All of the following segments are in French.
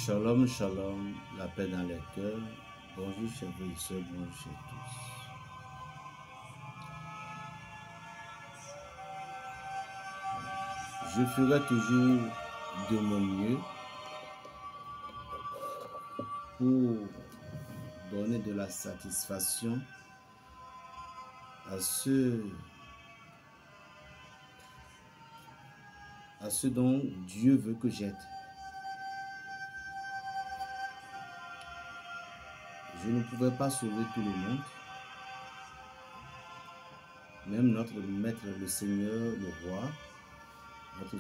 Shalom, shalom, la paix dans les cœurs. Bonjour chers frères et sœurs, bonjour chez tous. Je ferai toujours de mon mieux pour donner de la satisfaction à ceux dont Dieu veut que j'aide. Je ne pouvais pas sauver tout le monde, même notre Maître, le Seigneur, le Roi, notre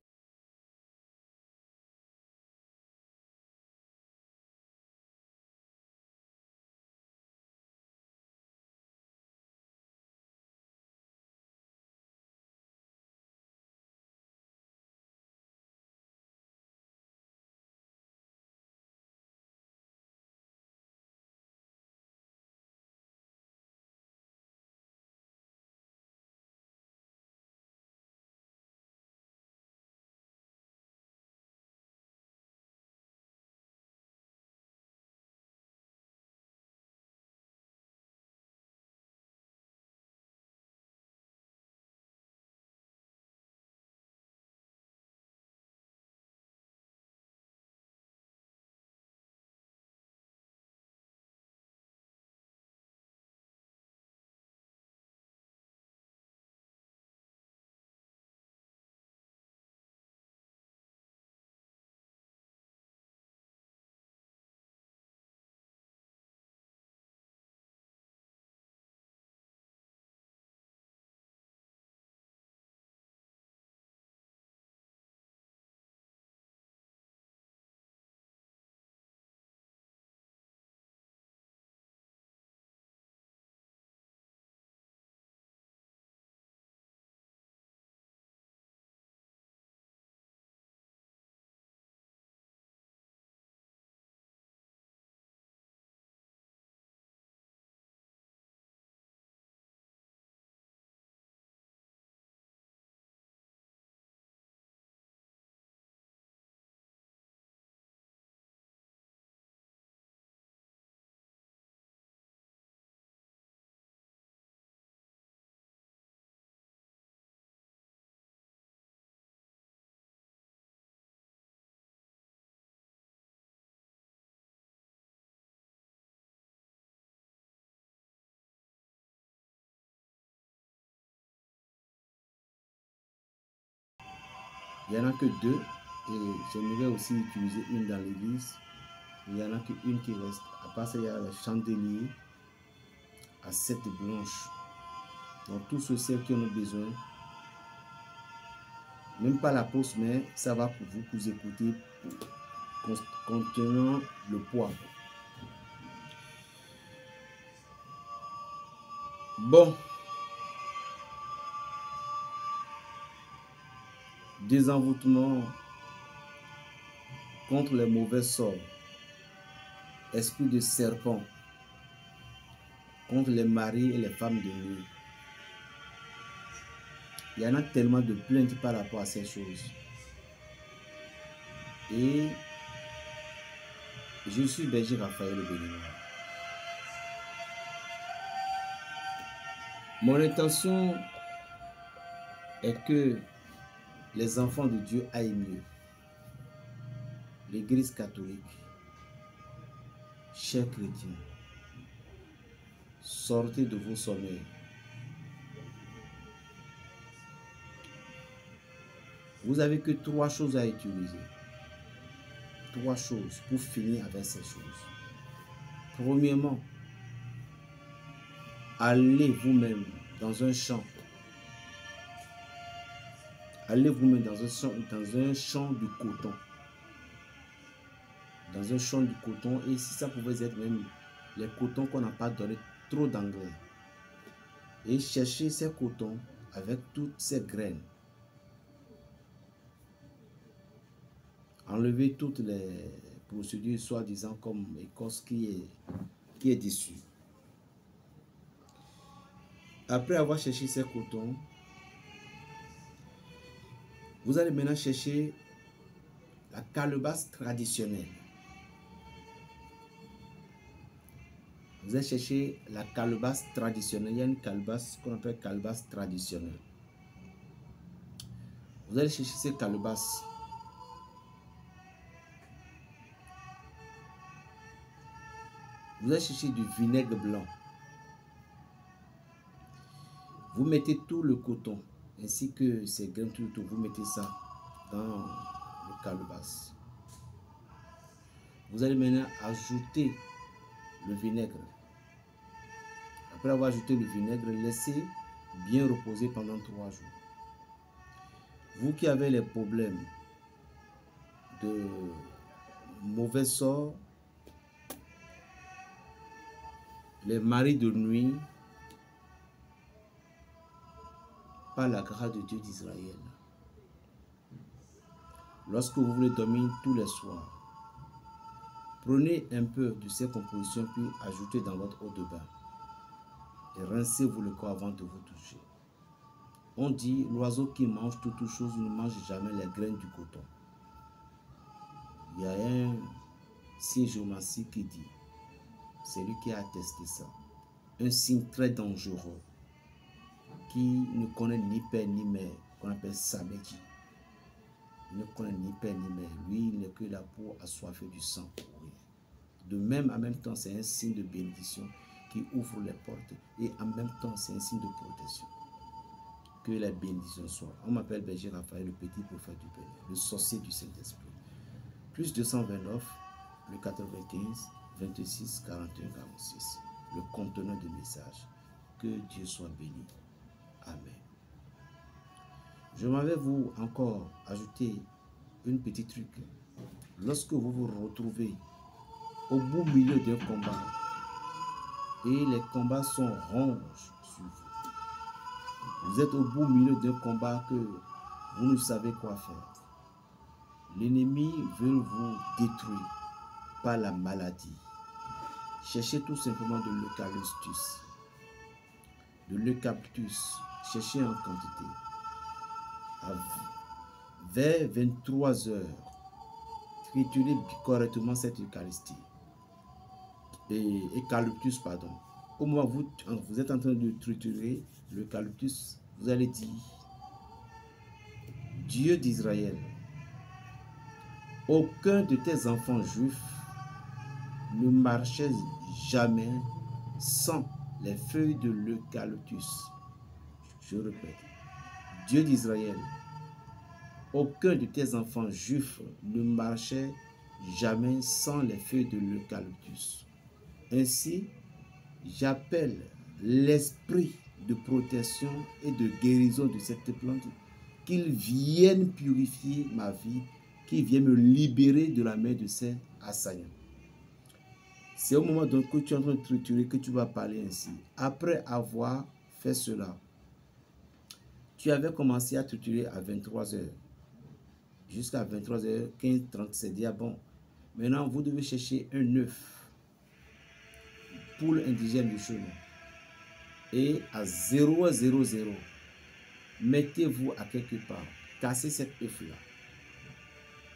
Il n'y en a que deux et j'aimerais aussi utiliser une dans l'église. Il n'y en a qu'une qui reste. À part ça, il y a le chandelier à 7 blanches. Donc tous ceux qui en ont besoin, même pas la pause, mais ça va pour vous écouter contenant le poids. Bon. Désenvoûtement contre les mauvais sorts. Esprit de serpent contre les maris et les femmes de nuit. Il y en a tellement de plaintes par rapport à ces choses. Et je suis berger Raphaël Béninois. Mon intention est que les enfants de Dieu aillent mieux. L'Église catholique, chers chrétiens, sortez de vos sommeils. Vous n'avez que 3 choses à utiliser. 3 choses pour finir avec ces choses. Premièrement, allez vous-même dans un champ. Allez vous-même dans un champ de coton. Dans un champ de coton, et si ça pouvait être même les cotons qu'on n'a pas donné trop d'engrais. Et cherchez ces cotons avec toutes ces graines. Enlevez toutes les procédures soi-disant comme écorce qui est dessus. Après avoir cherché ces cotons, vous allez maintenant chercher la calebasse traditionnelle. Vous allez chercher la calebasse traditionnelle. Il y a une calebasse qu'on appelle calebasse traditionnelle. Vous allez chercher ces calebasses. Vous allez chercher du vinaigre blanc. Vous mettez tout le coton, ainsi que ces graines, tout, vous mettez ça dans le calebasse. Vous allez maintenant ajouter le vinaigre. Après avoir ajouté le vinaigre, laissez bien reposer pendant 3 jours. Vous qui avez les problèmes de mauvais sort, les maris de nuit, par la grâce de Dieu d'Israël, lorsque vous voulez dormir tous les soirs, prenez un peu de ces compositions puis ajoutez dans votre eau de bain et rincez-vous le corps avant de vous toucher. On dit l'oiseau qui mange toutes choses ne mange jamais les graines du coton. Il y a un signe géomatique qui dit, c'est lui qui a attesté ça, un signe très dangereux qui ne connaît ni père ni mère, qu'on appelle Samedi. Il ne connaît ni père ni mère. Lui, il n'est que là pour assoiffer du sang pour rien. De même, en même temps, c'est un signe de bénédiction qui ouvre les portes. Et en même temps, c'est un signe de protection. Que la bénédiction soit. On m'appelle Berger Raphaël, le petit prophète du Bénin, le sorcier du Saint-Esprit. Plus 229, le 95, 26, 41, 46. Le conteneur de messages. Que Dieu soit béni. Amen. Je m'avais vous encore ajouter une petite truc. Lorsque vous vous retrouvez au beau milieu d'un combat et les combats sont ronges sur vous, vous êtes au beau milieu d'un combat que vous ne savez quoi faire. L'ennemi veut vous détruire par la maladie. Cherchez tout simplement de l'eucalyptus. De l'eucalyptus. Cherchez en quantité. Vers 23 heures, triturez correctement cette Eucharistie. Et eucalyptus, pardon. Au moment où vous êtes en train de triturer l'eucalyptus, vous allez dire, Dieu d'Israël, aucun de tes enfants juifs ne marchait jamais sans les feuilles de l'eucalyptus. Je répète, Dieu d'Israël, aucun de tes enfants juifs ne marchait jamais sans les feuilles de l'eucalyptus. Ainsi, j'appelle l'esprit de protection et de guérison de cette plante, qu'il vienne purifier ma vie, qu'il vienne me libérer de la main de ces assaillants. C'est au moment donc que tu es en train de triturer que tu vas parler ainsi. Après avoir fait cela, tu avais commencé à triturer à 23 heures. Jusqu'à 23h15, 30, c'est dit, ah bon, maintenant vous devez chercher un œuf, poule indigène du chemin. Et à 0h00, mettez-vous à quelque part, cassez cet œuf-là.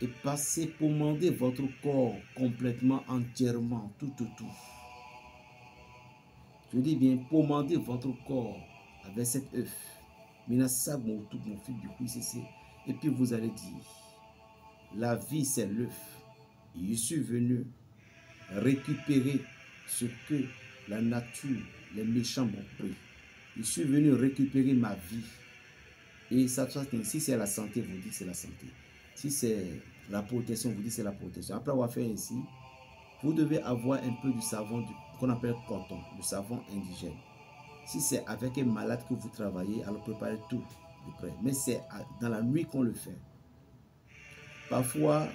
Et passez, pommandez votre corps complètement, entièrement, tout. Je dis bien, pommandez votre corps avec cet œuf. Maintenant, ça, mon fil du coup, c'est. Et puis vous allez dire, la vie c'est l'œuf. Je suis venu récupérer ce que la nature, les méchants m'ont pris. Je suis venu récupérer ma vie. Et ça, si c'est la santé, vous dites c'est la santé. Si c'est la protection, vous dites c'est la protection. Après avoir fait ainsi, vous devez avoir un peu du savon qu'on appelle coton, le savon indigène. Si c'est avec un malade que vous travaillez, alors préparez tout de près. Mais c'est dans la nuit qu'on le fait. Parfois,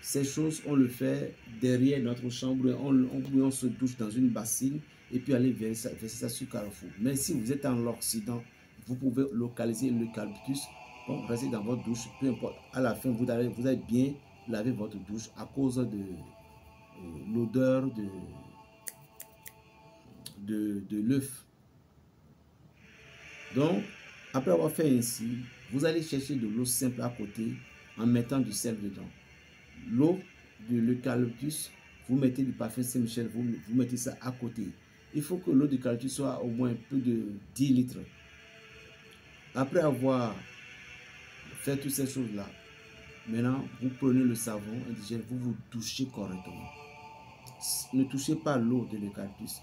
ces choses, on le fait derrière notre chambre, on se douche dans une bassine et puis aller verser ça sur Carrefour. Mais si vous êtes en l'Occident, vous pouvez localiser l'eucalyptus, bon, restez dans votre douche, peu importe. À la fin, vous allez bien laver votre douche à cause de l'odeur de l'œuf. Donc, après avoir fait ainsi, vous allez chercher de l'eau simple à côté en mettant du sel dedans. L'eau de l'eucalyptus, vous mettez du parfum Saint-Michel, vous mettez ça à côté. Il faut que l'eau d'eucalyptus soit au moins plus de 10 litres. Après avoir fait toutes ces choses-là, maintenant, vous prenez le savon indigène, vous vous douchez correctement. Ne touchez pas l'eau de l'eucalyptus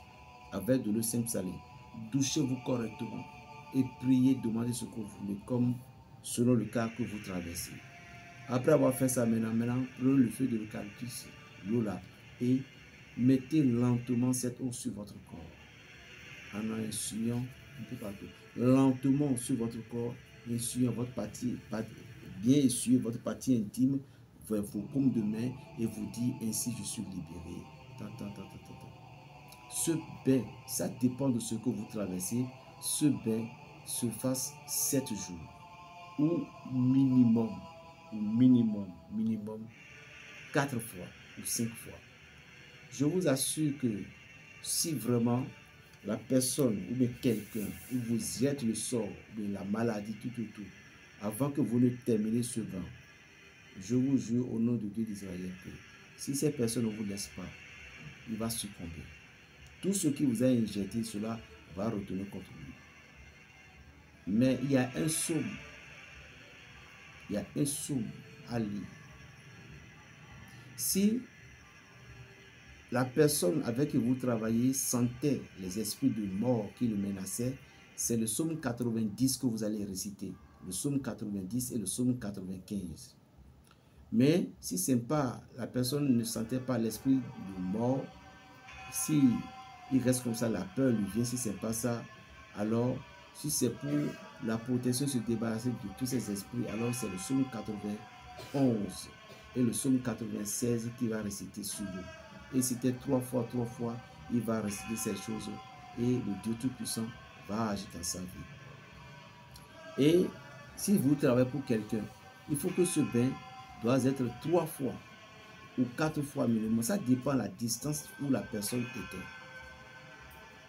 avec de l'eau simple salée. Douchez-vous correctement et priez, demandez ce que vous voulez, comme selon le cas que vous traversez. Après avoir fait ça, maintenant, prenez le feu de l'eucalyptus, l'eau là, et mettez lentement cette eau sur votre corps. En essuyant un peu partout. Lentement sur votre corps, essuyant votre partie, bien essuyer votre partie intime, vos paumes de main, et vous dire ainsi je suis libéré. Ce bain, ça dépend de ce que vous traversez. Ce bain se fasse 7 jours. Ou minimum 4 fois ou 5 fois. Je vous assure que si vraiment la personne ou bien quelqu'un vous jette le sort, ou bien la maladie, tout, avant que vous ne terminez ce bain, je vous jure au nom de Dieu d'Israël que si cette personne ne vous laisse pas, il va succomber. Tout ce qui vous a injecté, cela va retourner contre lui. Mais il y a un psaume. Il y a un psaume à lire. Si la personne avec qui vous travaillez sentait les esprits de mort qui le menaçaient, c'est le psaume 90 que vous allez réciter. Le psaume 90 et le psaume 95. Mais si c'est pas, la personne ne sentait pas l'esprit de mort, si il reste comme ça, la peur lui vient, si c'est pas ça, alors si c'est pour la protection, se débarrasser de tous ces esprits, alors c'est le psaume 91 et le psaume 96 qui va réciter sur vous. Et c'était 3 fois, il va réciter ces choses et le Dieu Tout-Puissant va agir dans sa vie. Et si vous travaillez pour quelqu'un, il faut que ce bain doit être 3 fois ou 4 fois minimum. Ça dépend de la distance où la personne était.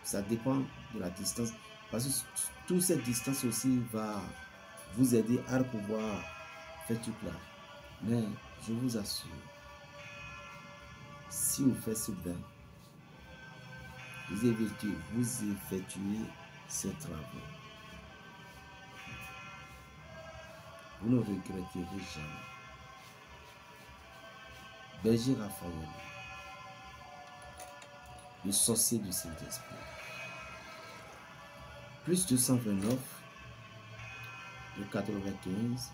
Ça dépend de la distance. Parce que toute cette distance aussi va vous aider à pouvoir faire tout là. Mais je vous assure, si vous faites ce bain, vous effectuez ces travaux. Vous ne regretterez jamais. Berger Raphaël, le sorcier du Saint-Esprit. Plus 229, le 95,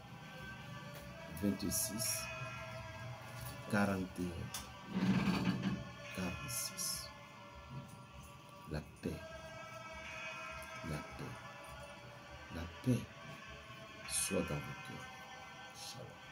26, 41, 46. La paix, la paix, la paix soit dans vos cœurs. Shalom.